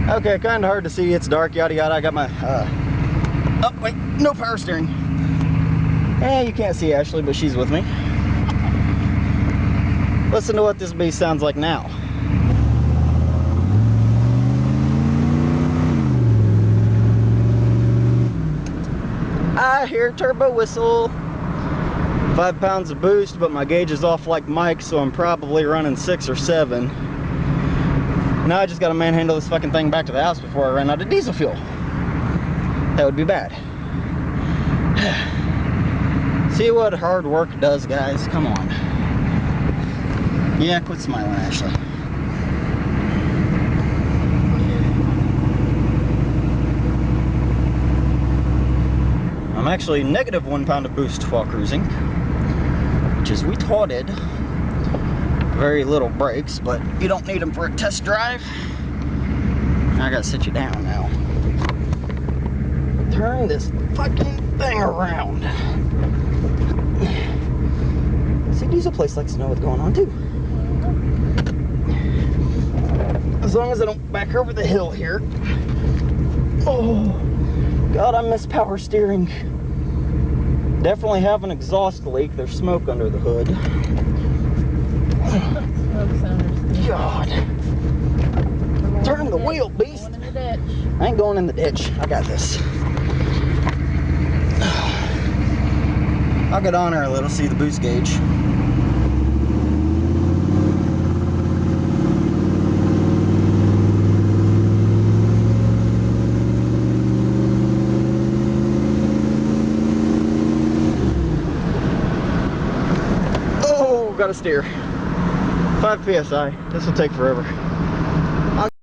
Okay, kind of hard to see. It's dark, yada yada. I got my, oh wait, no power steering. Eh, you can't see Ashley, but she's with me. Listen to what this beast sounds like now. I hear turbo whistle. 5 pounds of boost, but my gauge is off like Mike, so I'm probably running 6 or 7. Now I just gotta manhandle this fucking thing back to the house before I run out of diesel fuel. That would be bad. See what hard work does, guys? Come on. Yeah, quit smiling, Ashley. I'm actually negative 1 pound of boost while cruising, which is retarded. Very little brakes, but you don't need them for a test drive. I gotta sit you down now. Turn this fucking thing around. See, diesel place likes to know what's going on too. As long as I don't back over the hill here. Oh, God, I miss power steering. Definitely have an exhaust leak. There's smoke under the hood. God. Turn the wheel, beast. I ain't going in the ditch. I got this. I'll get on her a little, see the boost gauge. Oh, gotta steer. 5 psi. This will take forever.